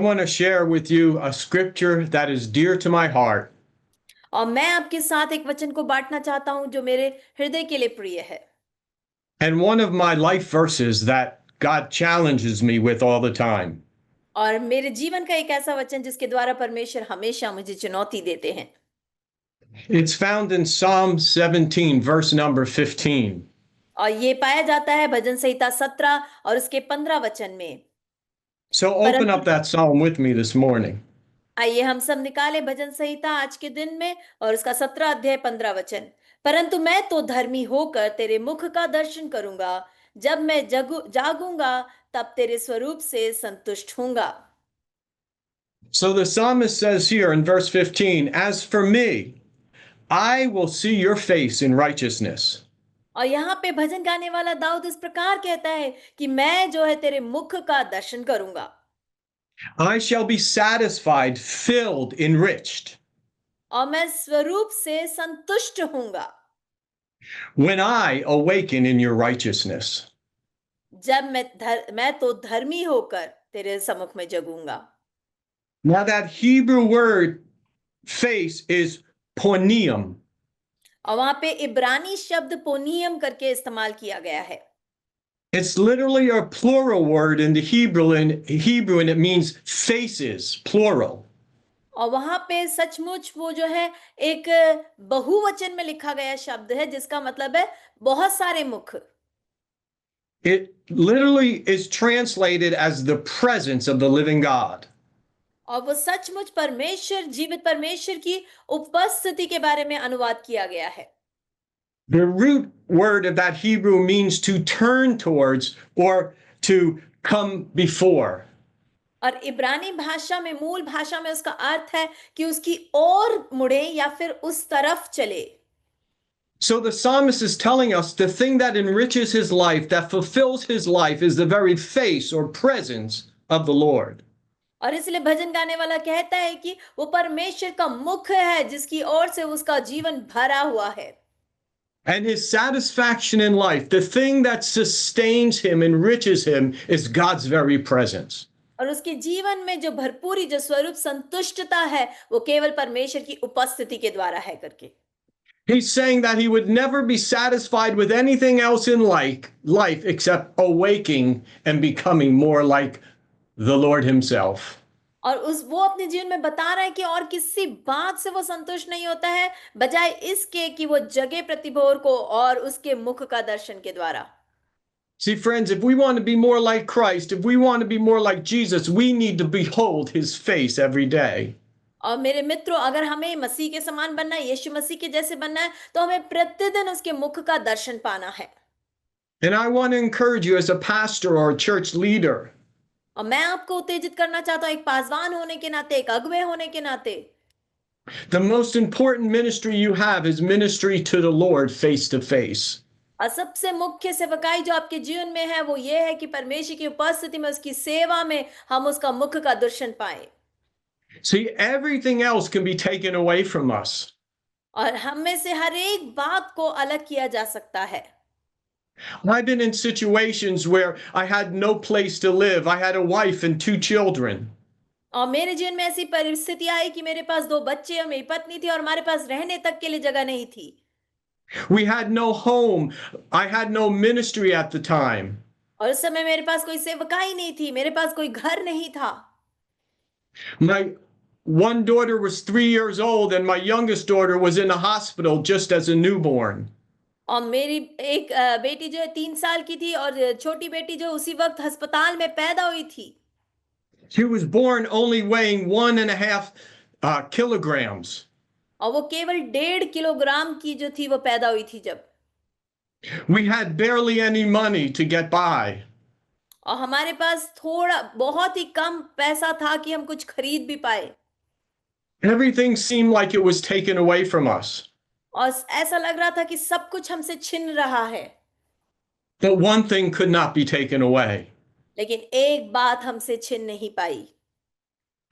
I want to share with you a scripture that is dear to my heart. और मैं आपके साथ एक वचन को बांटना चाहता हूं जो मेरे हृदय के लिए प्रिय है And one of my life verses that God challenges me with all the time. और मेरे जीवन का एक ऐसा वचन जिसके द्वारा परमेश्वर हमेशा मुझे चुनौती देते हैं। It's found in Psalm 17, verse number 15. और ये पाया जाता है भजन संहिता 17 और उसके 15 वचन में। So open परंतु up that psalm with me this morning. आइए हम सब निकाले भजन संहिता आज के दिन में और उसका 17 अध्याय 15 वचन। परंतु मैं तो धर्मी होकर तेरे मुख का दर्शन करूंगा, जब मैं जागूंगा तब तेरे स्वरूप से संतुष्ट होऊंगा। So the psalmist says here in verse 15, As for me, I will see your face in righteousness. और यहाँ पे भजन गाने वाला दाऊद इस प्रकार कहता है कि मैं जो है तेरे मुख का दर्शन करूंगा I shall be satisfied, filled, enriched. और मैं स्वरूप से संतुष्ट होऊंगा When I awaken in your righteousness. जब मैं तो धर्मी होकर तेरे सम्मुख में जगूंगा। Now that Hebrew word face is porneum. और वहां पे इब्रानी शब्द पोनियम करके इस्तेमाल किया गया है। It's literally a plural word in the Hebrew, and it means faces, plural. और वहां पे सचमुच वो जो है एक बहुवचन में लिखा गया शब्द है जिसका मतलब है बहुत सारे मुख। It literally is translated as the presence of the living God. और वो सचमुच परमेश्वर, जीवित परमेश्वर की उपस्थिति के बारे में अनुवाद किया गया है। The root word of that Hebrew means to turn towards or to come before. और इब्रानी भाषा में, मूल भाषा में उसका अर्थ है कि उसकी ओर मुड़े या फिर उस तरफ चले। So the psalmist is telling us the thing that enriches his life, that fulfills his life, is the very face or presence of the Lord. और इसलिए भजन गाने वाला कहता है कि वो परमेश्वर का मुख है जिसकी ओर से उसका जीवन भरा हुआ है। And his satisfaction in life, the thing that sustains him, enriches him, is God's very presence. और उसके जीवन में जो भरपूरी, जो स्वरूप संतुष्टता है, वो केवल परमेश्वर की उपस्थिति के द्वारा है करके। He's saying that he would never be satisfied with anything else in life except awaking and becoming more like the Lord himself. और वो अपने जीवन में बता रहा है कि और किसी बात से वो संतुष्ट नहीं होता है बजाय इसके कि वो जगे प्रतिभोर को और उसके मुख का दर्शन के द्वारा। See, friends, if we want to be more like Christ, if we want to be more like Jesus, we need to behold his face every day. और मेरे मित्रों, अगर हमें मसीह के समान बनना है, यीशु मसीह के जैसे बनना है, तो हमें प्रतिदिन उसके मुख का दर्शन पाना है। And I want to encourage you as a pastor or a church leader. और मैं आपको उत्तेजित करना चाहता हूं, एक पासवान होने के नाते, एक अगुवे होने के नाते। The most important ministry you have is ministry to the Lord face to face. और सबसे मुख्य सेवकाई जो आपके जीवन में है वो ये है कि परमेश्वर की उपस्थिति में, उसकी सेवा में हम उसका मुख का दर्शन पाएं। See, everything else can be taken away from us. और हम में से हर एक बात को अलग किया जा सकता है। I've been in situations where I had no place to live. I had a wife and 2 children. और मेरे जीवन में ऐसी परिस्थिति आई कि मेरे पास 2 बच्चे और मेरी पत्नी थी और हमारे पास रहने तक के लिए जगह नहीं थी। We had no home. I had no ministry at the time. और उस समय मेरे पास कोई सेवकाई नहीं थी, मेरे पास कोई घर नहीं था। My one daughter was 3 years old and my youngest daughter was in a hospital just as a newborn. और मेरी एक बेटी जो है 3 साल की थी और छोटी बेटी जो उसी वक्त अस्पताल में पैदा हुई थी। She was born only weighing 1.5 kilograms. और वो केवल 1.5 किलोग्राम की जो थी वो पैदा हुई थी जब। We had barely any money to get by. और हमारे पास थोड़ा, बहुत ही कम पैसा था कि हम कुछ खरीद भी पाए। Everything seemed like it was taken away from us. और ऐसा लग रहा था कि सब कुछ हमसे छिन रहा है। But one thing could not be taken away. लेकिन एक बात हमसे छिन नहीं पाई।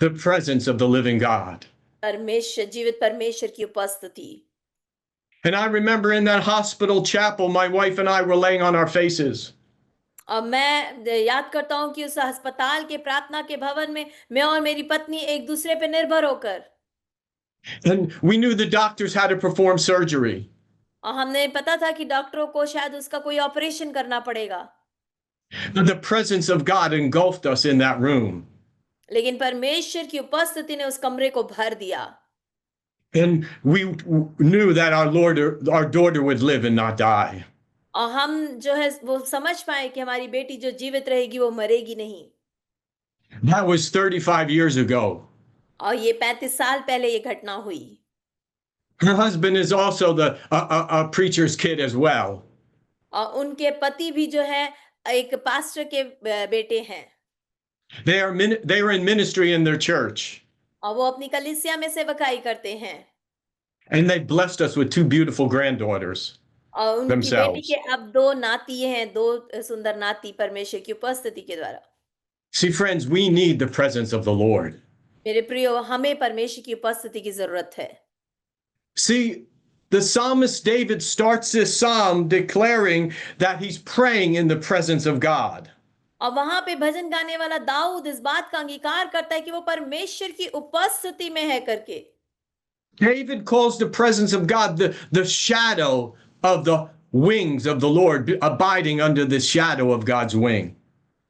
The presence of the living God. परमेश्वर, जीवित परमेश्वर की उपस्थिति। And I remember in that hospital chapel, my wife and I were laying on our faces. और मैं याद करता हूँ कि उस अस्पताल के प्रार्थना के भवन में मैं और मेरी पत्नी एक दूसरे पे निर्भर होकर, And we knew the doctors had to perform surgery. और हमने पता था कि डॉक्टरों को शायद उसका कोई ऑपरेशन करना पड़ेगा, The presence of God engulfed us in that room. लेकिन परमेश्वर की उपस्थिति ने उस कमरे को भर दिया। And we knew that our daughter would live and not die. और हम जो है वो समझ पाए कि हमारी बेटी जो जीवित रहेगी वो मरेगी नहीं। That was 35 years ago. और ये 35 साल पहले ये घटना हुई। Her husband is also a preacher's kid as well. और उनके पति भी जो है एक पास्टर के बेटे हैं, They are in ministry in their church. और वो अपनी कलीसिया में सेवकाई करते हैं। And they blessed us with 2 beautiful granddaughters और उनकी बेटी themselves. के अब 2 नाती हैं, 2 सुंदर नाती परमेश्वर की उपस्थिति के द्वारा। See, friends, we need the presence of the Lord. मेरे प्रियो, हमें परमेश्वर की उपस्थिति की जरूरत है। See, the psalmist David starts this psalm declaring that he's praying in the presence of God. और वहां पे भजन गाने वाला दाऊद इस बात का अंगीकार करता है कि वो परमेश्वर की उपस्थिति में है करके। David calls the presence of God the shadow of the wings of the Lord, abiding under the shadow of God's wing.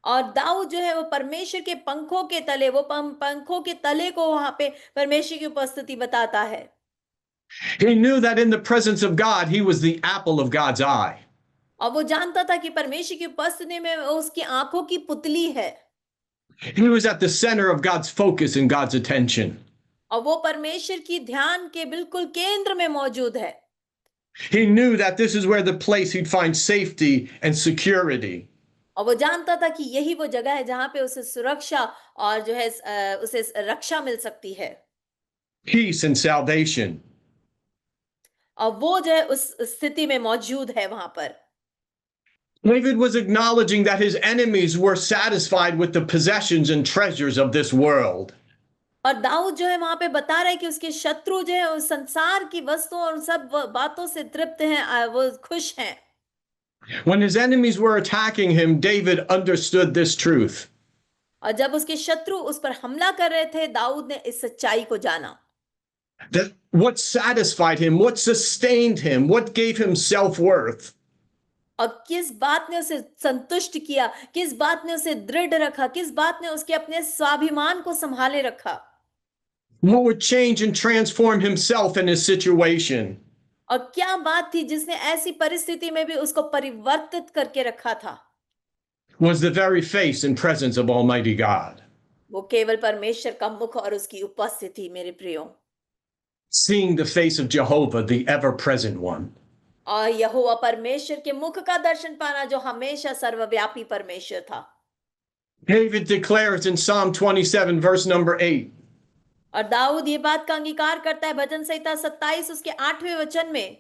और दाऊद जो है वो परमेश्वर के पंखों के तले, वो पंखों के तले को वहां पे परमेश्वर की उपस्थिति बताता है। He knew that in the presence of God, he was the apple of God's eye. और वो जानता था कि परमेश्वर की उपस्थिति में वो उसकी आंखों की पुतली है, He was at the center of God's focus and God's attention. और वो परमेश्वर की ध्यान के बिल्कुल केंद्र में मौजूद है। He knew that this is where the place he'd find safety and security. और वो जानता था कि यही वो जगह है जहां पे उसे सुरक्षा और जो है उसे रक्षा मिल सकती है, Peace and salvation. और वो जो है उस स्थिति में मौजूद है वहां पर। David was acknowledging that his enemies were satisfied with the possessions and treasures of this world. और दाऊद जो है वहां पे बता रहा है कि उसके शत्रु जो है उस संसार की वस्तुओं और उन सब बातों से तृप्त हैं, वो खुश हैं। When his enemies were attacking him, David understood this truth. और जब उसके शत्रु उस पर हमला कर रहे थे, दाऊद ने इस सच्चाई को जाना That what satisfied him, what sustained him, what gave him self-worth और किस बात ने उसे संतुष्ट किया, किस बात ने उसे दृढ़ रखा, किस बात ने उसके अपने स्वाभिमान को संभाले रखा, what would change and transform himself and his situation. और क्या बात थी जिसने ऐसी परिस्थिति में भी उसको परिवर्तित करके रखा था, Was the very face and presence of Almighty God. वो केवल परमेश्वर का मुख और उसकी उपस्थिति। मेरे प्रियो, Seeing the face of Jehovah, the ever-present one. और यहोवा परमेश्वर के मुख का दर्शन पाना जो हमेशा सर्वव्यापी परमेश्वर था। David declares in Psalm 27, verse number 8. और दाऊद ये बात का अंगीकार करता है भजन संहिता 27 उसके 8वें वचन में,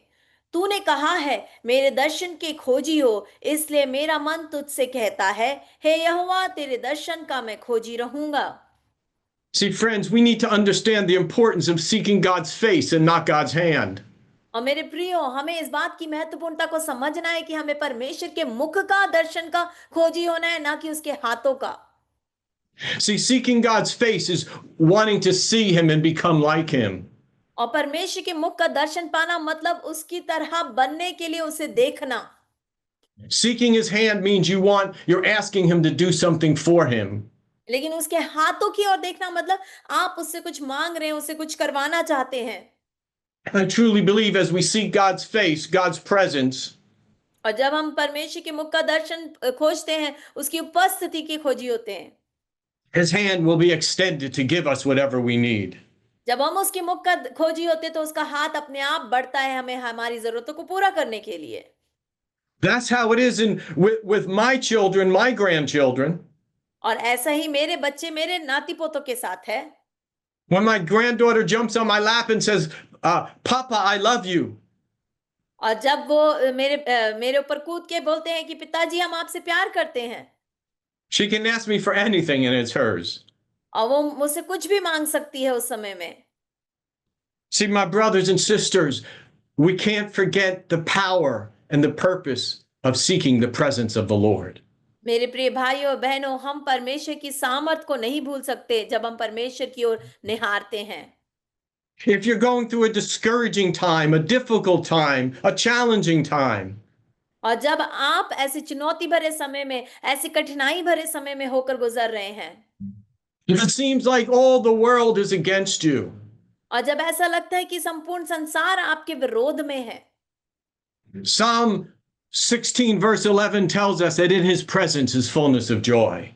तूने कहा है मेरे दर्शन के खोजी हो, इसलिए मेरा मन तुझसे कहता है, हे यहोवा तेरे दर्शन का मैं खोजी रहूंगा। See, friends, we need to understand the importance of seeking God's face and not God's hand. और मेरे प्रियो, हमें इस बात की महत्वपूर्णता को समझना है कि हमें परमेश्वर के मुख का दर्शन का खोजी होना है, ना कि उसके हाथों का। See, seeking God's face is wanting to see him and become like him. और परमेश्वर के मुख का दर्शन पाना मतलब उसकी तरह बनने के लिए उसे देखना। Seeking his hand means you're asking him to do something for him. लेकिन उसके हाथों की ओर देखना मतलब आप उससे कुछ मांग रहे हैं, उससे कुछ करवाना चाहते हैं। I truly believe as we seek God's face, God's presence, और जब हम परमेश्वर के मुख का दर्शन खोजते हैं, उसकी उपस्थिति की खोजी होते हैं, his hand will be extended to give us whatever we need. जब हम उसके मुख का खोजी होते हैं तो उसका हाथ अपने आप बढ़ता है हमें हमारी जरूरतों को पूरा करने के लिए। That's how it is with my children, my grandchildren. और ऐसा ही मेरे बच्चे, मेरे नाती पोतों के साथ है। When my granddaughter jumps on my lap and says, Papa, I love you. और जब वो मेरे ऊपर कूद के बोलते हैं कि पिताजी हम आपसे प्यार करते हैं, She can ask me for anything and it's hers. और वो मुझसे कुछ भी मांग सकती है उस समय में। See, my brothers and sisters, we can't forget the power and the purpose of seeking the presence of the Lord. मेरे प्रिय भाइयों और बहनों, हम परमेश्वर की सामर्थ को नहीं भूल सकते जब हम परमेश्वर की ओर निहारते हैं। If you're going through a discouraging time, a difficult time, a challenging time, और जब आप ऐसे चुनौती भरे समय में, ऐसी कठिनाई भरे समय में होकर गुजर रहे हैं, if it seems like all the world is against you, और जब ऐसा लगता है कि संपूर्ण संसार आपके विरोध में है, Psalm 16, verse 11 tells us that in his presence is fullness of joy.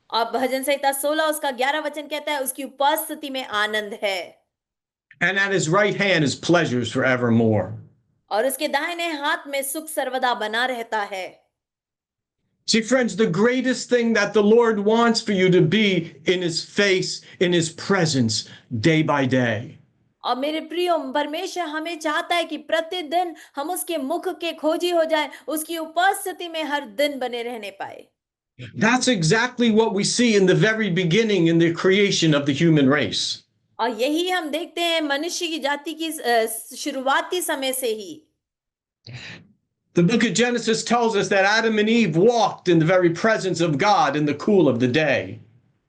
और भजन संहिता 16 उसका 11 वचन कहता है, उसकी उपस्थिति में आनंद है And at his right hand is pleasures forevermore. और उसके दाहिने हाथ में सुख सर्वदा बना रहता है। See, friends, the greatest thing that the Lord wants for you to be in his face, in his presence, day by day. और मेरे प्रियो, परमेश्वर हमें चाहता है कि प्रतिदिन हम उसके मुख के खोजी हो जाए, उसकी उपस्थिति में हर दिन बने रहने पाए। That's exactly what we see in the very beginning in the creation of the human race. और यही हम देखते हैं मनुष्य की जाति की शुरुआती समय से ही। The book of Genesis tells us that Adam and Eve walked in the very presence of God in the cool of the day.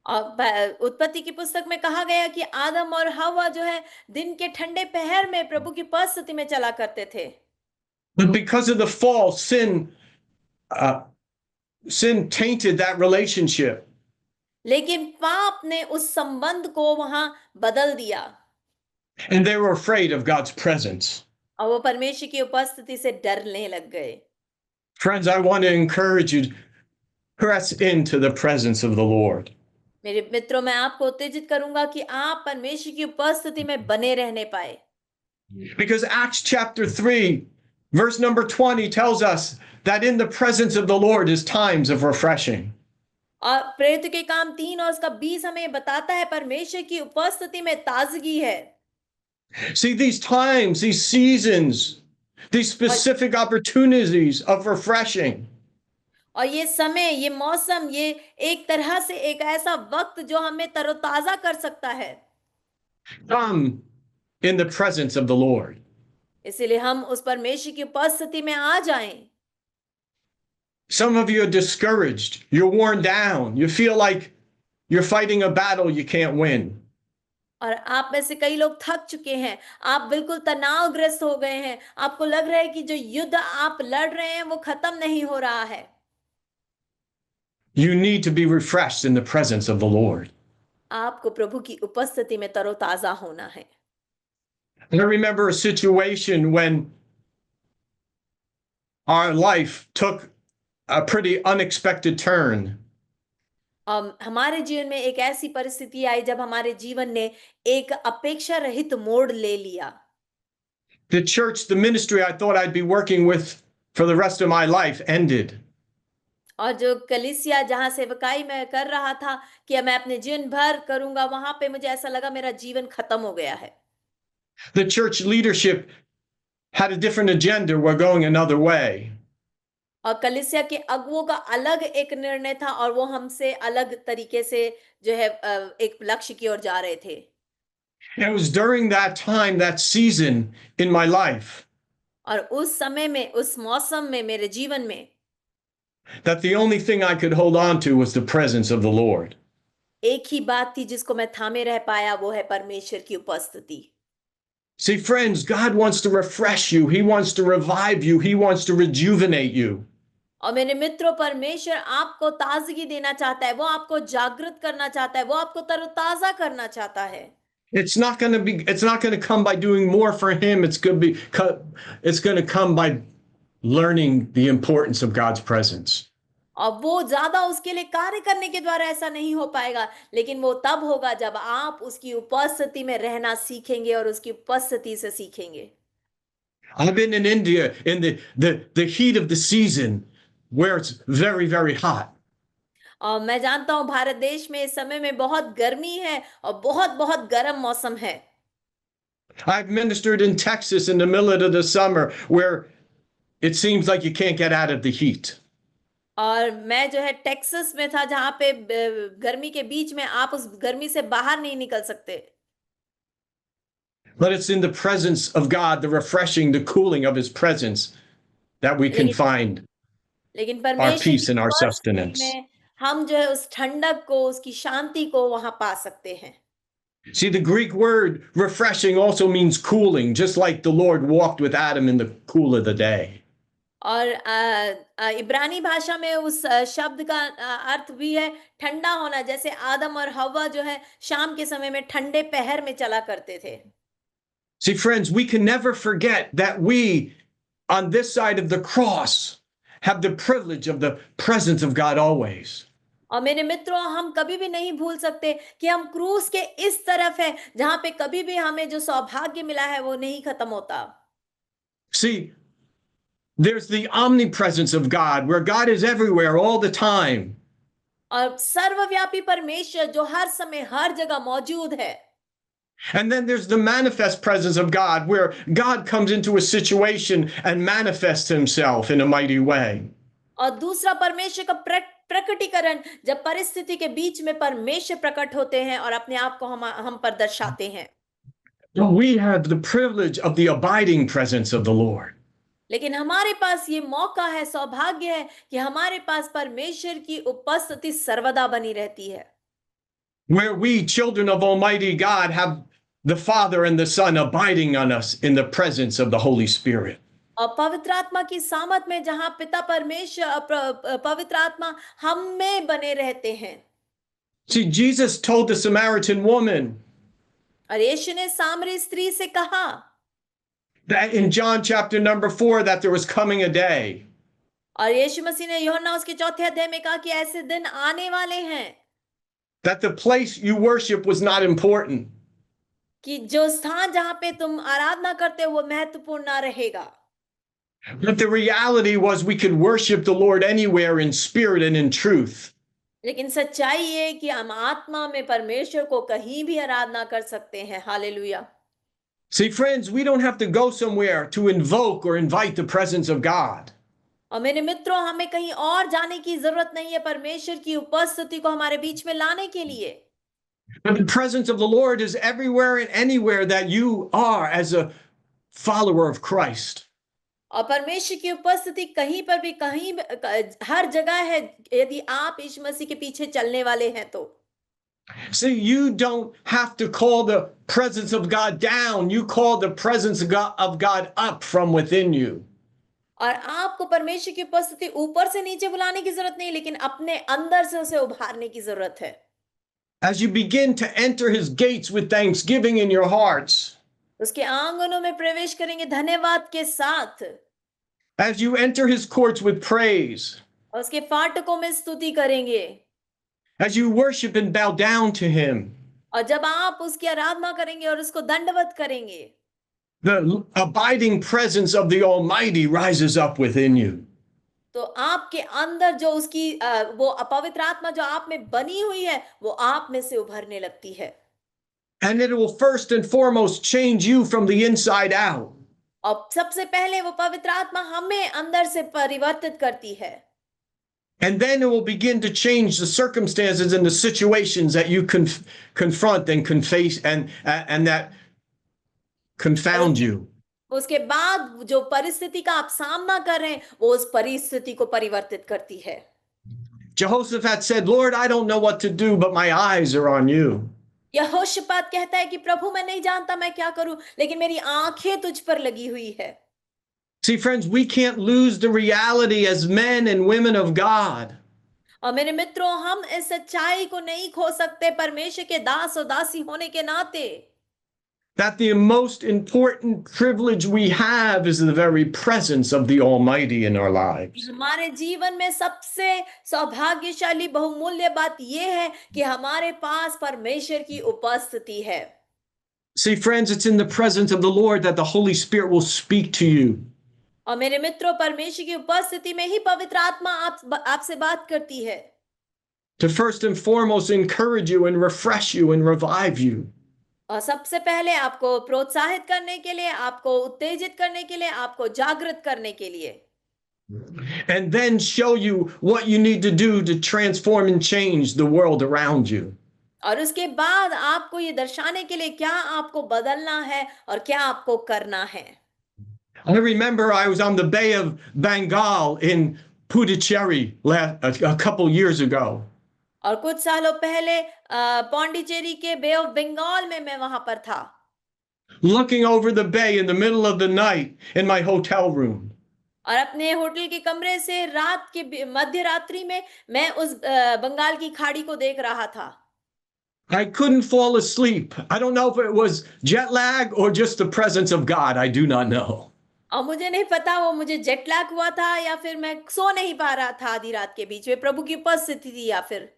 और उत्पत्ति की पुस्तक में कहा गया कि आदम और हव्वा जो है दिन के ठंडे पहर में प्रभु की उपस्थिति में चला करते थे। But because of the fall, sin tainted that relationship. लेकिन पाप ने उस संबंध को वहां बदल दिया And they were afraid of God's presence. और वो परमेश्वर की उपस्थिति से डरने लग गए। Friends, I want to encourage you to press into the presence of the Lord. मेरे मित्रों, मैं आपको उत्तेजित करूंगा कि आप परमेश्वर की उपस्थिति में बने रहने पाए। Because Acts chapter 3, verse number 20 tells us that in the presence of the Lord is times of refreshing. और प्रेरित के काम 3 और उसका 20 हमें बताता है परमेश्वर की उपस्थिति में ताजगी है। See, these times, these seasons, these specific opportunities of refreshing. और ये समय, ये मौसम, ये एक तरह से एक ऐसा वक्त जो हमें तरोताजा कर सकता है। Come in the presence of the Lord. इसीलिए हम उस परमेश्वर की उपस्थिति में आ जाएं। Some of you are discouraged. You're worn down. You feel like you're fighting a battle you can't win. और आप में से कई लोग थक चुके हैं, आप बिल्कुल तनावग्रस्त हो गए हैं, आपको लग रहा है कि जो युद्ध आप लड़ रहे हैं वो खत्म नहीं हो रहा है। You need to be refreshed in the presence of the Lord. आपको प्रभु की उपस्थिति में तरोताजा होना है। And I remember a situation when our life took a pretty unexpected turn. हमारे जीवन में एक ऐसी परिस्थिति आई जब हमारे जीवन ने एक अपेक्षा रहित मोड़ ले लिया। The church, the ministry I thought I'd be working with for the rest of my life ended. और जो कलीसिया जहां सेवकाई मैं कर रहा था कि मैं अपने जीवन भर करूंगा, वहां पे मुझे ऐसा लगा मेरा जीवन खत्म हो गया है। The church leadership had a different agenda. We're going another way. और कलीसिया के अगुओं का अलग एक निर्णय था और वो हमसे अलग तरीके से जो है एक लक्ष्य की ओर जा रहे थे। And it was during that time, that season in my life, और उस समय में, उस मौसम में, मेरे जीवन में that the only thing I could hold on to was the presence of the Lord. एक ही बात थी जिसको मैं थामे रह पाया, वो है परमेश्वर की उपस्थिति। See, friends, God wants to refresh you. He wants to revive you. He wants to rejuvenate you. और मेरे मित्रों, परमेश्वर आपको ताजगी देना चाहता है, वो आपको जागृत करना चाहता है, वो आपको तरोताजा करना चाहता है। It's not going to come by doing more for him. It's going to come by learning the importance of God's presence. और वो ज्यादा उसके लिए कार्य करने के द्वारा ऐसा नहीं हो पाएगा, लेकिन वो तब होगा जब आप उसकी उपस्थिति में रहना सीखेंगे और उसकी उपस्थिति से सीखेंगे। I've been in India in the heat of the season where it's very, very hot. और मैं जानता हूं भारत देश में इस समय में बहुत गर्मी है और बहुत बहुत गर्म मौसम है। I've ministered in Texas in the middle of the summer where it seems like you can't get out of the heat. और मैं जो है टेक्सास में था जहां पे गर्मी के बीच में आप उस गर्मी से बाहर नहीं निकल सकते। But it's in the presence of God, the refreshing, the cooling of his presence that we can find लेकिन our परमेश्वर peace की and our उपस्थिति sustenance. में हम जो है उस ठंडक को, उसकी शांति को वहां पा सकते हैं। See, the Greek word refreshing also means cooling, just like the Lord walked with Adam in the cool of the day. और इब्रानी भाषा में उस शब्द का अर्थ भी है ठंडा होना, जैसे आदम और हव्वा जो है शाम के समय में ठंडे पहर में चला करते थे। See, friends, we can never forget that we, on this side of the cross, have the privilege of the presence of God always. और मेरे मित्रों, हम कभी भी नहीं भूल सकते कि हम क्रूस के इस तरफ है जहां पे कभी भी हमें जो सौभाग्य मिला है वो नहीं खत्म होता। See, there's the omnipresence of God, where God is everywhere all the time. और सर्वव्यापी परमेश्वर जो हर समय हर जगह मौजूद है। And then there's the manifest presence of God, where God comes into a situation and manifests himself in a mighty way. और दूसरा परमेश्वर का प्रकटीकरण, जब परिस्थिति के बीच में परमेश्वर प्रकट होते हैं और अपने आप को हम पर दर्शाते हैं। We have the privilege of the abiding presence of the Lord. लेकिन हमारे पास ये मौका है, सौभाग्य है कि हमारे पास परमेश्वर की उपस्थिति सर्वदा बनी रहती है। Where we, children of Almighty God, have the Father and the Son abiding on us in the presence of the Holy Spirit. और पवित्र आत्मा की सामत में जहां पिता परमेश्वर और पवित्र आत्मा हम में बने रहते हैं। See, Jesus told the Samaritan woman और यीशु ने सामरी स्त्री से कहा that in John chapter number 4 that there was coming a day और यीशु मसीह ने यूहन्ना उसके चौथे अध्याय में कहा कि ऐसे दिन आने वाले हैं that the place you worship was not important. कि जो स्थान जहां पे तुम आराधना करते हो वो महत्वपूर्ण ना रहेगा। But the reality was we could worship the Lord anywhere in spirit and in truth. लेकिन सच्चाई ये कि हम आत्मा में परमेश्वर को कहीं भी आराधना कर सकते हैं। Hallelujah. See, friends, we don't have to go somewhere to invoke or invite the presence of God. और मेरे मित्रों, हमें कहीं और जाने की जरूरत नहीं है परमेश्वर की उपस्थिति को हमारे बीच में लाने के लिए। But the presence of the Lord is everywhere and anywhere that you are as a follower of Christ. और परमेश्वर की उपस्थिति कहीं पर भी, कहीं हर जगह है यदि आप यीशु मसीह के पीछे चलने वाले हैं तो। See, you don't have to call the presence of God down. You call the presence of God up from within you. और आपको परमेश्वर की उपस्थिति ऊपर से नीचे बुलाने की जरूरत नहीं, लेकिन अपने अंदर से उसे उभारने की जरूरत है। As you begin to enter his gates with thanksgiving in your hearts, उसके आंगनों में प्रवेश करेंगे धन्यवाद के साथ। as you enter his courts with praise, और उसके फाटकों में स्तुति करेंगे। as you worship and bow down to him, और जब आप उसकी आराधना करेंगे और उसको दंडवत करेंगे, the abiding presence of the Almighty rises up within you. तो आपके अंदर जो उसकी वो अपवित्र आत्मा जो आप में बनी हुई है वो आप में से उभरने लगती है। And it will first and foremost change you from the inside out. और सबसे पहले वो पवित्र आत्मा हमें अंदर से परिवर्तित करती है। And then it will begin to change the circumstances and the situations that you confront and and that confound you. उसके बाद जो परिस्थिति का आप सामना कर रहे हैं वो उस परिस्थिति को परिवर्तित करती है। Jehoshaphat said, Lord, I don't know what to do, but my eyes are on you. यहोशापात कहता है कि प्रभु मैं नहीं जानता मैं क्या करूं, लेकिन मेरी आंखें तुझ पर लगी हुई है। See, friends, we can't lose the reality as men and women of God. और मेरे मित्रों, हम इस सच्चाई को नहीं खो सकते परमेश्वर के दास और दासी होने के नाते, that the most important privilege we have is the very presence of the Almighty in our lives. हमारे जीवन में सबसे सौभाग्यशाली बहुमूल्य बात यह है कि हमारे पास परमेश्वर की उपस्थिति है। See, friends, it's in the presence of the Lord that the Holy Spirit will speak to you. और मेरे मित्रों, परमेश्वर की उपस्थिति में ही पवित्र आत्मा आपसे बात करती है। To first and foremost encourage you and refresh you and revive you. और सबसे पहले आपको प्रोत्साहित करने के लिए, आपको उत्तेजित करने के लिए, आपको जागृत करने के लिए, and then show you what you need to do to transform and change the world around you. और उसके बाद आपको ये दर्शाने के लिए क्या आपको बदलना है और क्या आपको करना है। I remember I was on the Bay of Bengal in Puducherry a couple years ago. और कुछ सालों पहले पौंडीचेरी के बे ऑफ बंगाल में मैं वहां पर था, Looking over the bay in the middle of the night in my hotel room. और अपने होटल के कमरे से रात के मध्य रात्रि में मैं उस बंगाल की खाड़ी को देख रहा था। I couldn't fall asleep. I don't know if it was jet lag or just the presence of God. I do not know. और मुझे नहीं पता वो मुझे जेट लैग हुआ था या फिर मैं सो नहीं पा रहा था आधी रात के बीच में प्रभु की उपस्थिति थी या फिर।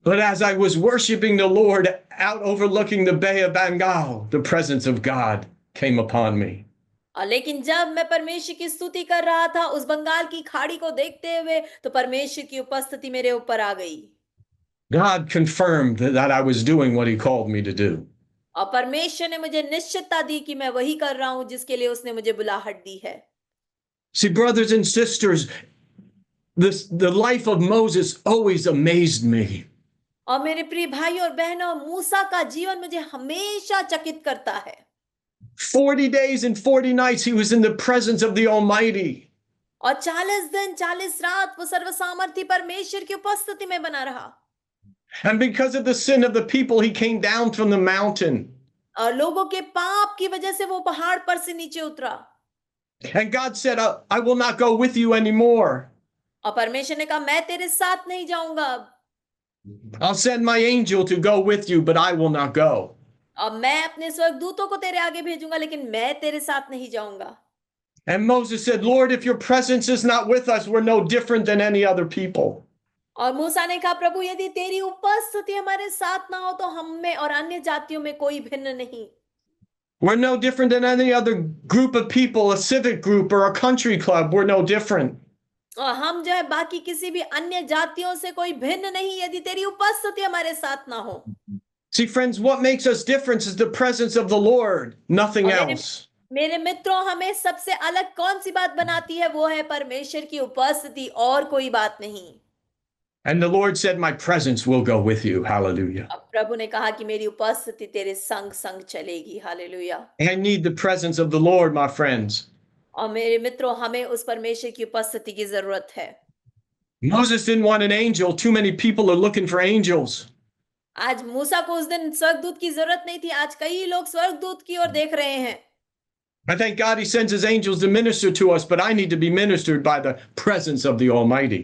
But as I was worshiping the Lord out overlooking the Bay of Bengal, the presence of God came upon me. और लेकिन जब मैं परमेश्वर की स्तुति कर रहा था उस बंगाल की खाड़ी को देखते हुए, तो परमेश्वर की उपस्थिति मेरे ऊपर आ गई। God confirmed that I was doing what He called me to do. और परमेश्वर ने मुझे निश्चितता दी कि मैं वही कर रहा हूं जिसके लिए उसने मुझे बुलाहट दी है। See, brothers and sisters, the life of Moses always amazed me. और मेरे प्रिय भाई और बहनों, मूसा का जीवन मुझे हमेशा चकित करता है। 40 days and 40 nights he was in the presence of the Almighty. और 40 दिन 40 रात वो सर्वसामर्थी परमेश्वर की उपस्थिति में बना रहा। And because of the sin of the people, he came down from the mountain. और लोगों के पाप की वजह से वो पहाड़ पर से नीचे उतरा। And God said, I will not go with you anymore. और परमेश्वर ने कहा, मैं तेरे साथ नहीं जाऊंगा अब। I'll send my angel to go with you, but I will not go. अब मैं अपने स्वर्गदूतों को तेरे आगे भेजूंगा, लेकिन मैं तेरे साथ नहीं जाऊंगा। And Moses said, Lord, if your presence is not with us, we're no different than any other people. और मूसा ने कहा, प्रभु यदि तेरी उपस्थिति हमारे साथ ना हो तो हम में और अन्य जातियों में कोई भिन्न नहीं। We're no different than any other group of people, a civic group or a country club. We're no different. और हम जो है बाकी किसी भी अन्य जातियों से कोई भिन्न नहीं, यदि तेरी उपस्थिति हमारे साथ ना हो। See, friends, what makes us different is the presence of the Lord, nothing else. मेरे मित्रों, हमें सबसे अलग कौन सी बात बनाती है, वो है परमेश्वर की उपस्थिति, और कोई बात नहीं। And the Lord said, my presence will go with you. Hallelujah. अब प्रभु ने कहा कि मेरी उपस्थिति तेरे संग संग चलेगी। Hallelujah. I need the presence of the Lord, my friends. और मेरे मित्रों, हमें उस परमेश्वर की उपस्थिति की जरूरत है। Moses didn't want an angel. Too many people are looking for angels. आज मूसा को उस दिन स्वर्गदूत की जरूरत नहीं थी, आज कई लोग स्वर्गदूत की ओर देख रहे हैं। I thank God he sends his angels to minister to us, but I need to be ministered by the presence of the Almighty.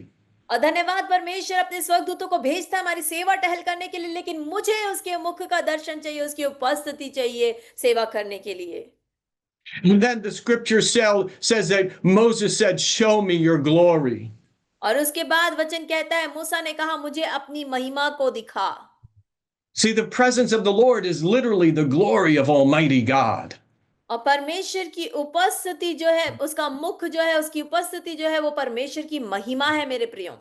और धन्यवाद, परमेश्वर अपने स्वर्गदूतों को भेजता है हमारी सेवा टहल करने के लिए, लेकिन मुझे उसके मुख का दर्शन चाहिए, उसकी उपस्थिति चाहिए सेवा करने के लिए। And then the scripture says that Moses said, show me your glory. और उसके बाद वचन कहता है, मूसा ने कहा, मुझे अपनी महिमा को दिखा। See, the presence of the Lord is literally the glory of Almighty God. और परमेश्वर की उपस्थिति जो है, उसका मुख जो है, उसकी उपस्थिति जो है, वो परमेश्वर की महिमा है मेरे प्रियो।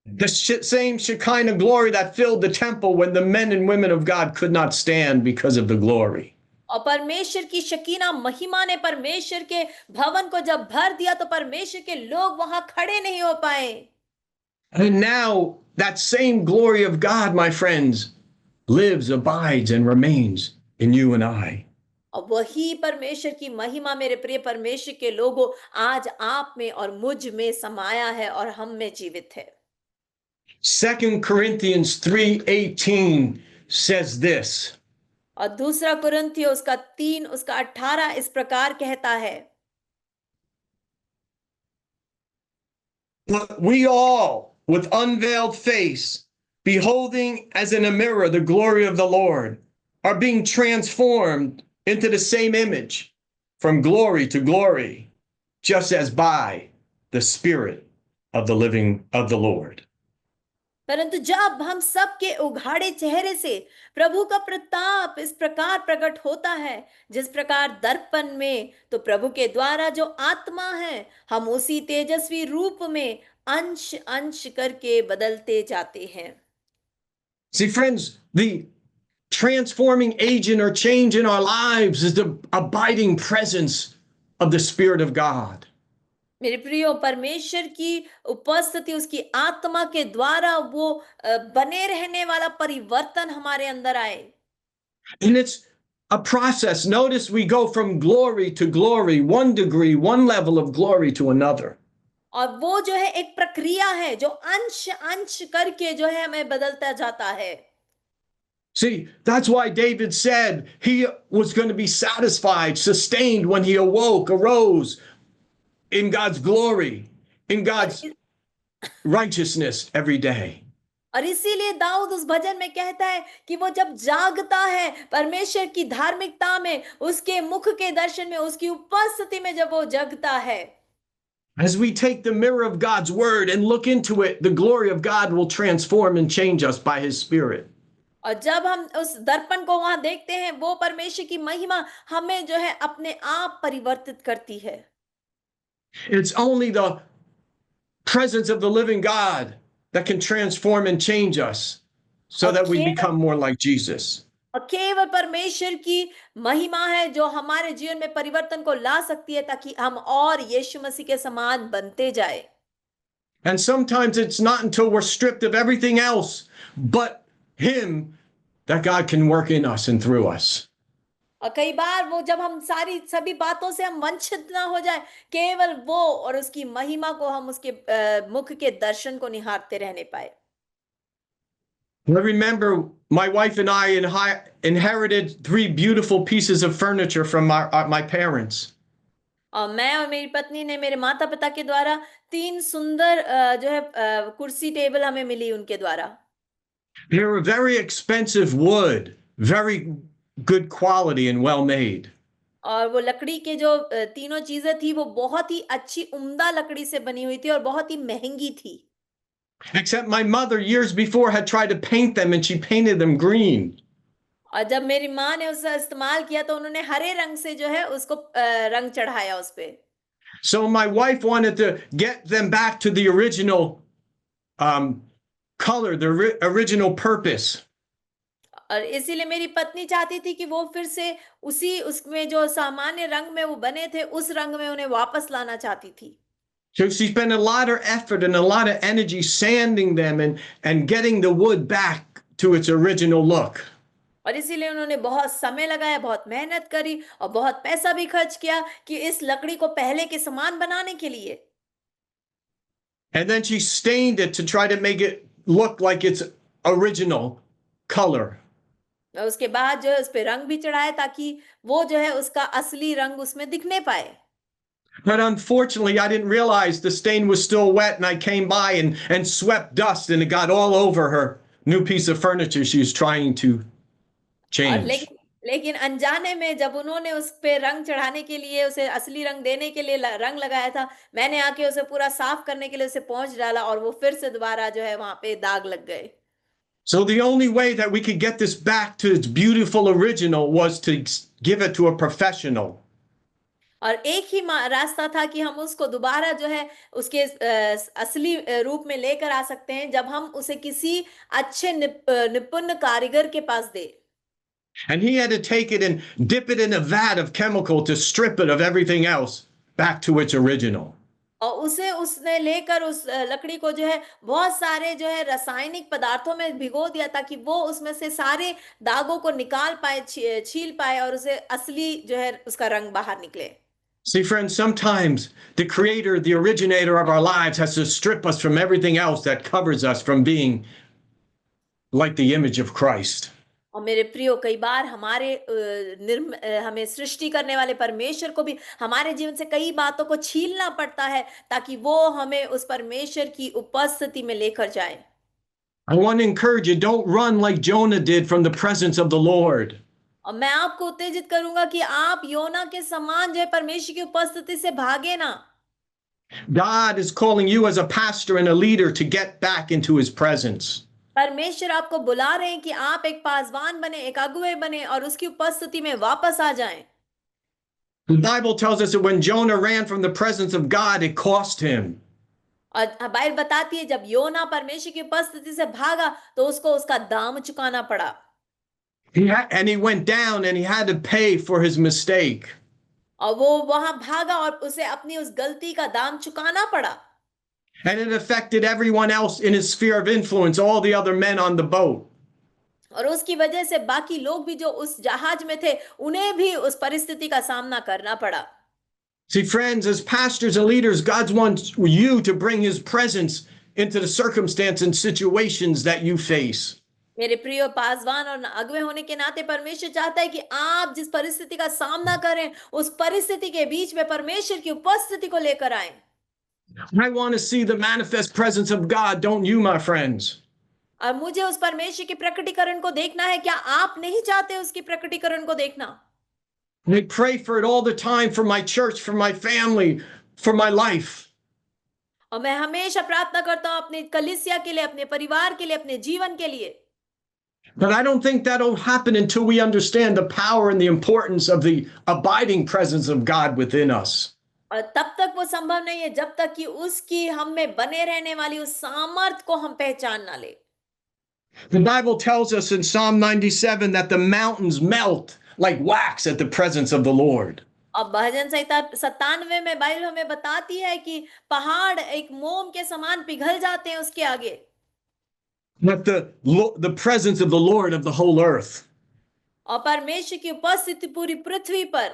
The same Shekinah glory that filled the temple when the men and women of God could not stand because of the glory. और परमेश्वर की शकीना महिमा ने परमेश्वर के भवन को जब भर दिया तो परमेश्वर के लोग वहां खड़े नहीं हो पाए। And now that same glory of God, my friends, lives, abides, and remains in you and I. और वही परमेश्वर की महिमा मेरे प्रिय परमेश्वर के लोगों आज आप में और मुझ में समाया है और हम में जीवित है। 2 Corinthians 3:18 says this. और दूसरा कुरिन्थियों उसका 3 उसका 18 इस प्रकार कहता है, But we all, with unveiled face, beholding as in a mirror the glory of the Lord, are being transformed into the same image from glory to glory, just as by the Spirit of the Lord. परंतु जब हम सबके उघाड़े चेहरे से प्रभु का प्रताप इस प्रकार प्रकट होता है, जिस प्रकार दर्पण में, तो प्रभु के द्वारा जो आत्मा है, हम उसी तेजस्वी रूप में अंश अंश करके बदलते जाते हैं। See, friends, the transforming agent or change in our lives is the abiding presence of the Spirit of God. मेरे प्रियो, परमेश्वर की उपस्थिति, उसकी आत्मा के द्वारा वो बने रहने वाला परिवर्तन हमारे अंदर आए। And it's a process. Notice we go from glory to glory, one degree, one level of glory to another. और वो जो है एक प्रक्रिया है जो अंश अंश करके जो है हमें बदलता जाता है। See, that's why David said he was going to be satisfied, sustained when he awoke, arose in God's glory, in और God's righteousness every day. और इसीलिए दाऊद उस भजन में कहता है कि वो जब जागता है परमेश्वर की धार्मिकता में, उसके मुख के दर्शन में, उसकी उपस्थिति में जब वो जगता है। As we take the mirror of God's word and look into it, the glory of God will transform and change us by his spirit. और जब हम उस दर्पण को वहां देखते हैं, वो परमेश्वर की महिमा हमें जो है अपने आप परिवर्तित करती है। It's only the presence of the living God that can transform and change us so और that we केवल become more like Jesus. और केवल परमेश्वर की महिमा है जो हमारे जीवन में परिवर्तन को ला सकती है, ताकि हम और यीशु मसीह के समान बनते जाए। And sometimes it's not until we're stripped of everything else but him that God can work in us and through us. और कई बार वो जब हम सभी बातों से हम वंचित ना हो जाए, केवल वो और उसकी महिमा को हम उसके मुख के दर्शन को निहारते रहने पाए। I remember my wife and I inherited 3 beautiful pieces of furniture from my parents. और मैं और मेरी पत्नी ने मेरे माता पिता के द्वारा 3 सुंदर जो है कुर्सी टेबल हमें मिली उनके द्वारा। They were very expensive wood, very good quality and well made. और वो लकड़ी के जो तीनों चीजें थी वो बहुत ही अच्छी उम्दा लकड़ी से बनी हुई थी और बहुत ही महंगी थी। Except my mother years before had tried to paint them and she painted them green. और जब मेरी माँ ने उसका इस्तेमाल किया तो उन्होंने हरे रंग से जो है उसको रंग चढ़ाया उस पे। So my wife wanted to get them back to the original color, the original purpose. और इसीलिए मेरी पत्नी चाहती थी कि वो फिर से उसमें जो सामान्य रंग में वो बने थे उस रंग में उन्हें वापस लाना चाहती थी। So she spent a lot of effort and a lot of energy sanding them and getting the wood back to its original look. और इसीलिए उन्होंने बहुत समय लगाया, बहुत मेहनत करी और बहुत पैसा भी खर्च किया कि इस लकड़ी को पहले के समान बनाने के लिए। And then she stained it to try to make it look like its original color. और उसके बाद जो है उस पे रंग भी चढ़ाया ताकि वो जो है उसका असली रंग उसमें दिखने पाए। But unfortunately, I didn't realize the stain was still wet, and I came by and swept dust, and it got all over her new piece of furniture she was trying to और change. लेकिन अनजाने में जब उन्होंने उस पे रंग चढ़ाने के लिए, उसे असली रंग देने के लिए रंग लगाया था, मैंने आके उसे पूरा साफ करने के लिए उसे पोंछ डाला और वो फिर से दोबारा जो है वहां पे दाग लग गए। So the only way that we could get this back to its beautiful original was to give it to a professional. और एक ही रास्ता था कि हम उसको दोबारा जो है उसके असली रूप में लेकर आ सकते हैं जब हम उसे किसी अच्छे निपुण कारीगर के पास दे। And he had to take it and dip it in a vat of chemical to strip it of everything else back to its original. और उसने लेकर उस लकड़ी को जो है बहुत सारे जो है रासायनिक पदार्थों में भिगो दिया ताकि वो उसमें से सारे दागों को निकाल पाए, छील पाए और उसे असली जो है उसका रंग बाहर निकले। See, friends, sometimes the creator, the originator of our lives has to strip us from everything else that covers us from being like the image of Christ. और मेरे प्रियो, कई बार हमें सृष्टि करने वाले परमेश्वर को भी हमारे जीवन से कई बातों को छीलना पड़ता है ताकि वो हमें उस परमेश्वर की उपस्थिति में लेकर जाए। I want to encourage you, don't run like Jonah did from the presence of the Lord. और मैं आपको उत्तेजित करूंगा कि आप योना के समान जो है परमेश्वर की उपस्थिति से भागे ना। God is calling you as a pastor and a leader to get back into his presence. परमेश्वर आपको बुला रहे हैं कि आप एक पासवान बने, एक अगुवे बने और उसकी उपस्थिति में वापस आ जाएं। The Bible tells us that when Jonah ran from the presence of God, it cost him. और बाइबल बताती है जब योना परमेश्वर की उपस्थिति से भागा तो उसको उसका दाम चुकाना पड़ा। And he went down and he had to pay for his mistake. और वो वहां भागा और उसे अपनी उस गलती का दाम चुकाना पड़ा। And it affected everyone else in his sphere of influence, all the other men on the boat. और उसकी वजह से बाकी लोग भी जो उस जहाज में थे उन्हें भी उस परिस्थिति का सामना करना पड़ा। See, friends, as pastors and leaders, God wants you to bring his presence into the circumstance and situations that you face. मेरे प्रिय पासवान और अगुवे होने के नाते परमेश्वर चाहता है कि आप जिस परिस्थिति का सामना करें, उस परिस्थिति के बीच में परमेश्वर की उपस्थिति को लेकर आएं। I want to see the manifest presence of God, don't you, my friends? और मुझे उस परमेश्वर के प्रकटीकरण को देखना है। क्या आप नहीं चाहते उसकी प्रकटीकरण को देखना? I pray for it all the time for my church, for my family, for my life. और मैं हमेशा प्रार्थना करता हूँ अपने कलीसिया के लिए, अपने परिवार के लिए, अपने जीवन के लिए। But I don't think that'll happen until we understand the power and the importance of the abiding presence of God within us. और तब तक वो संभव नहीं है जब तक कि उसकी हम में बने रहने वाली उस सामर्थ को हम पहचान ना ले। The Bible tells us in Psalm 97 that the mountains melt like wax at the presence of the Lord. अब भजन संहिता 97 में बाइबल हमें बताती है कि पहाड़ एक मोम के समान पिघल जाते हैं उसके आगे। That the presence of the Lord of the whole earth. और परमेश्वर की उपस्थिति पूरी पृथ्वी पर।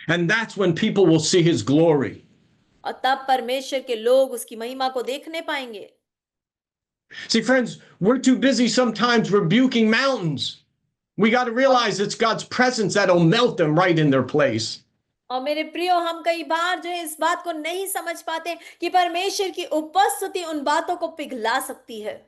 And that's when people will see his glory. और तब परमेश्वर के लोग उसकी महिमा को देखने पाएंगे। See, friends, we're too busy sometimes rebuking mountains. We got to realize it's God's presence that'll melt them right in their place. और मेरे प्रियो, हम कई बार जो है इस बात को नहीं समझ पाते कि परमेश्वर की उपस्थिति उन बातों को पिघला सकती है।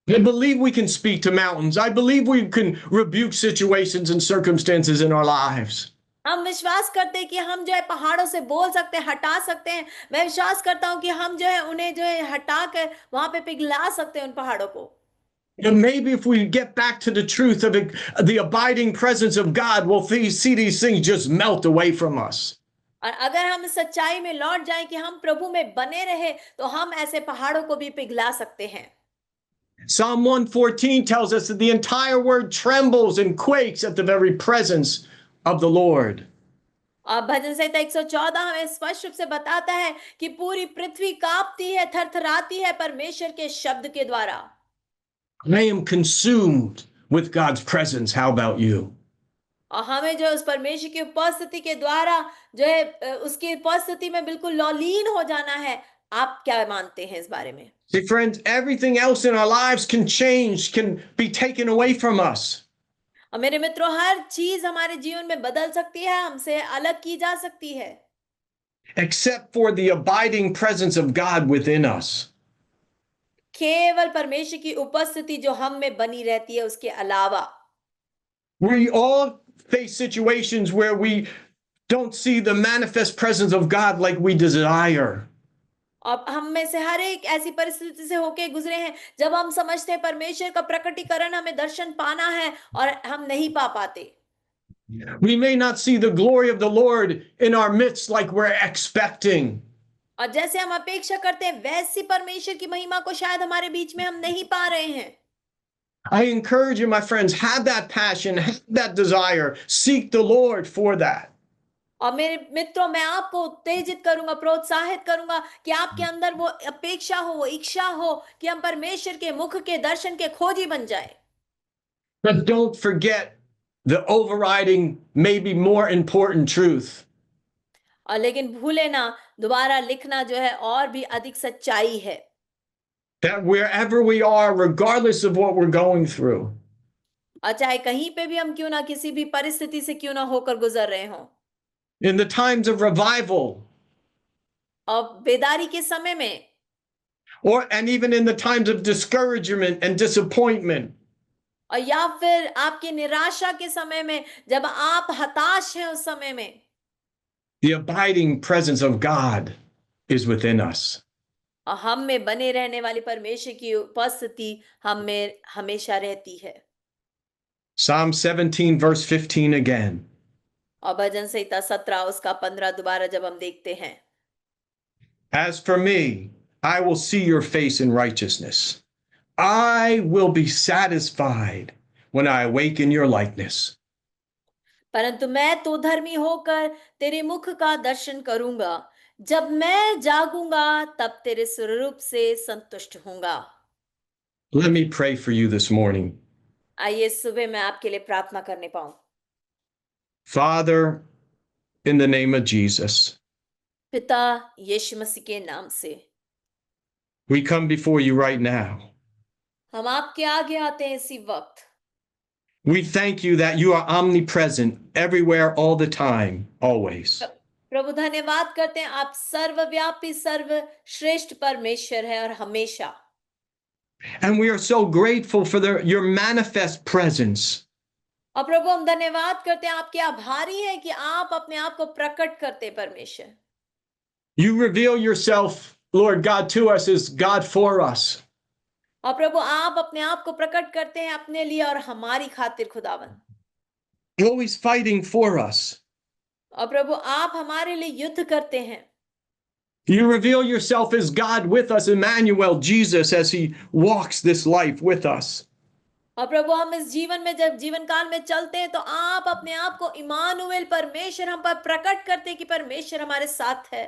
I believe we can speak to mountains. I believe we can rebuke situations and circumstances in our lives. हम विश्वास करते हैं कि हम जो है पहाड़ों से बोल सकते हैं, हटा सकते हैं। मैं विश्वास करता हूं कि हम जो है उन्हें जो है हटा कर वहां पे पिघला सकते हैं उन पहाड़ों को। And maybe if we get back to the truth of it, the abiding presence of God, we'll see these things just melt away from us. और अगर हम इस सच्चाई में लौट जाएं कि हम प्रभु में बने रहे, तो हम ऐसे पहाड़ों को भी पिघला सकते हैं। Psalm 114 tells us that the entire word trembles and quakes at the very presence of the Lord. और भजन संहिता 114 हमें स्पष्ट रूप से बताता है कि पूरी पृथ्वी कांपती है, थरथराती है परमेश्वर के शब्द के द्वारा। I am consumed with God's presence. How about you? और हमें जो उस परमेश्वर की उपस्थिति के द्वारा जो है उसकी उपस्थिति में बिल्कुल लौलीन हो जाना है। आप क्या मानते हैं इस बारे में? See, friends, everything else in our lives can change, can be taken away from us. और मेरे मित्रों, हर चीज हमारे जीवन में बदल सकती है, हमसे अलग की जा सकती है, Except for the abiding presence of God within us. केवल परमेश्वर की उपस्थिति जो हम में बनी रहती है उसके अलावा। We all face situations where we don't see the manifest presence of God like we desire. और हम में से हर एक ऐसी परिस्थिति से होके गुजरे हैं जब हम समझते हैं परमेश्वर का प्रकटीकरण हमें दर्शन पाना है और हम नहीं पा पाते। We may not see the glory of the Lord in our midst like we're expecting. और जैसे हम अपेक्षा करते हैं वैसी परमेश्वर की महिमा को शायद हमारे बीच में हम नहीं पा रहे हैं। I encourage you, my friends, have that passion, have that desire, seek the Lord for that. और मेरे मित्रों, मैं आपको उत्तेजित करूंगा, प्रोत्साहित करूंगा कि आपके अंदर वो अपेक्षा हो, वो इच्छा हो कि हम परमेश्वर के मुख के दर्शन के खोजी बन जाए। But don't forget the overriding, maybe more important truth. और लेकिन भूले ना, दोबारा लिखना जो है और भी अधिक सच्चाई है। That wherever we are, regardless of what we're going through, और चाहे कहीं पे भी हम क्यों ना, किसी भी परिस्थिति से क्यों ना होकर गुजर रहे हों, in the times of revival, और बेदारी के समय में, and even in the times of discouragement and disappointment, और या फिर आपकी निराशा के समय में, जब आप हताश हैं उस समय में, the abiding presence of God is within us. और हम में बने रहने वाली परमेश्वर की उपस्थिति हम में हमेशा रहती है। Psalm 17 verse 15 again. और भजन संहिता 17 उसका 15 दोबारा जब हम देखते हैं, As for me, I will see your face in righteousness. I will be satisfied when I awake in your likeness. परंतु मैं तो धर्मी होकर तेरे मुख का दर्शन करूंगा, जब मैं जागूंगा तब तेरे स्वरूप से संतुष्ट होऊंगा। Let me pray for you this morning. आइए सुबह मैं आपके लिए प्रार्थना करने पाऊं। Father, in the name of Jesus, पिता यीशु मसीह के नाम से we come before you right now. हम आपके आगे आते हैं इसी वक्त। We thank you that you are omnipresent everywhere, all the time, always. प्रभु धन्यवाद करते हैं, आप सर्वव्यापी सर्वश्रेष्ठ परमेश्वर है और हमेशा। And we are so grateful for your manifest presence. और प्रभु हम धन्यवाद करते हैं, आपके आभारी हैं कि आप अपने आप को प्रकट करते हैं परमेश्वर। You reveal yourself, Lord God, to us as God for us. और प्रभु आप अपने आप को प्रकट करते हैं अपने लिए और हमारी खातिर खुदावन। Always fighting for us. और प्रभु आप हमारे लिए युद्ध करते हैं। You reveal yourself as God with us, Emmanuel, Jesus, as he walks this life with us. और प्रभु हम इस जीवन में जब जीवन काल में चलते हैं तो आप अपने आप को इमानुएल परमेश्वर हम पर प्रकट करते हैं कि परमेश्वर हमारे साथ है।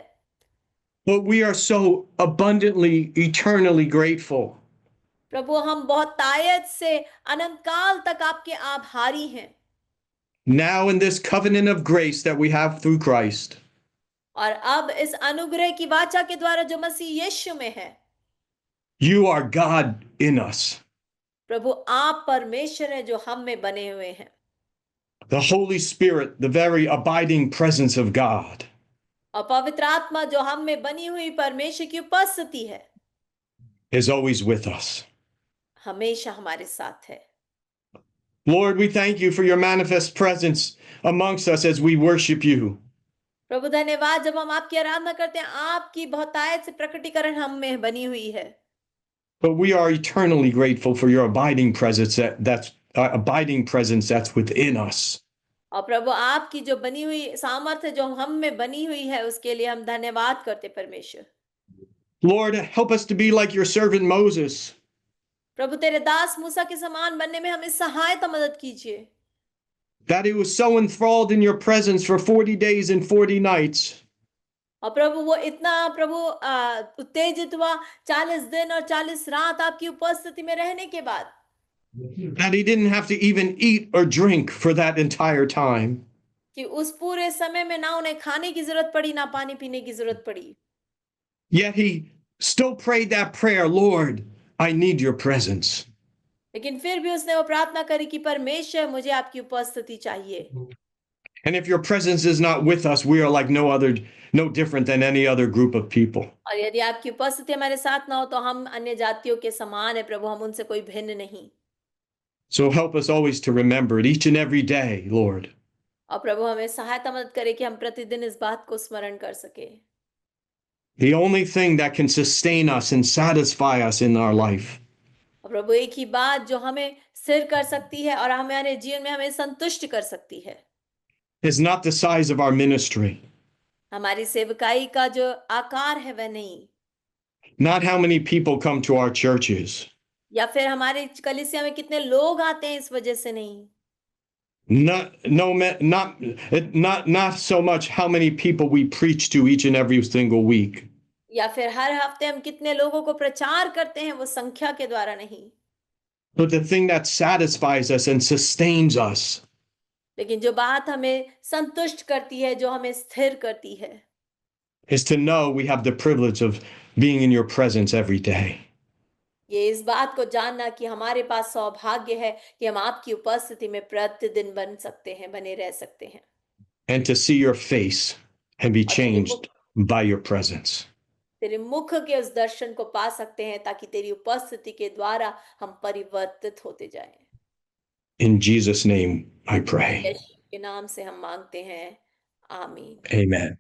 But we are so abundantly, eternally grateful. प्रभु हम बहुत तायत से अनंत काल तक आपके आभारी हैं। Now in this covenant of grace that we have through Christ. और अब इस अनुग्रह की वाचा के द्वारा जो मसीह यीशु में है, You are God in us. प्रभु आप परमेश्वर हैं जो हम में बने हुए हैं। The Holy Spirit, the very abiding presence of God, और पवित्र आत्मा जो हम में बनी हुई परमेश्वर की उपस्थिति है, is always with us. हमेशा हमारे साथ है। Lord, we thank you for your manifest presence amongst us as we worship you. प्रभु धन्यवाद, जब हम आपकी आराधना करते हैं आपकी बहुतायत से प्रकटीकरण हम में बनी हुई है। But we are eternally grateful for your abiding presence that's within us. और प्रभु आपकी जो बनी हुई सामर्थ्य जो हम में बनी हुई है उसके लिए हम धन्यवाद करते परमेश्वर। Lord, help us to be like your servant Moses. प्रभु तेरे दास मूसा के समान बनने में हमें सहायता मदद कीजिए। That he was so enthralled in your presence for 40 days and 40 nights. और प्रभु वो इतना प्रभु उत्तेजित हुआ 40 दिन और 40 रात आपकी उपस्थिति में रहने के बाद, That he didn't have to even eat or drink for that entire time. कि उस पूरे समय में ना उन्हें खाने की जरूरत पड़ी ना पानी पीने की जरूरत पड़ी। Yet he still prayed that prayer, Lord, I need your presence. लेकिन फिर भी उसने वो प्रार्थना करी कि परमेश्वर मुझे आपकी उपस्थिति चाहिए। And if your presence is not with us, we are like no different than any other group of people. और यदि आपकी उपस्थिति हमारे साथ ना हो तो हम अन्य जातियों के समान है प्रभु, हम उनसे कोई भिन्न नहीं। So help us always to remember it each and every day, Lord. और प्रभु हमें सहायता मदद करे कि हम प्रतिदिन इस बात को स्मरण कर सके। The only thing that can sustain us and satisfy us in our life और प्रभु एक ही बात जो हमें स्थिर कर सकती है और हमारे जीवन में हमें संतुष्ट कर सकती है, is not the size of our ministry, हमारी सेवकाई का जो आकार है वह नहीं, not how many people come to our churches, या फिर हमारे कलीसिया में कितने लोग आते हैं इस वजह से नहीं, not so much how many people we preach to each and every single week. या फिर हर हफ्ते हम कितने लोगों को प्रचार करते हैं वो संख्या के द्वारा नहीं, But the thing that satisfies us and sustains us लेकिन जो बात हमें संतुष्ट करती है, जो हमें स्थिर करती है, is to know we have the privilege of being in your presence every day. ये इस बात को जानना कि हमारे पास सौभाग्य है कि हम आपकी उपस्थिति में प्रतिदिन बन सकते हैं, बने रह सकते हैं। And to see your face and be changed by your presence. तेरे मुख के उस दर्शन को पा सकते हैं ताकि तेरी उपस्थिति के द्वारा हम परिवर्तित होते जाएं। In Jesus' name I pray. यीशु के नाम से हम मांगते हैं, आमीन। Amen.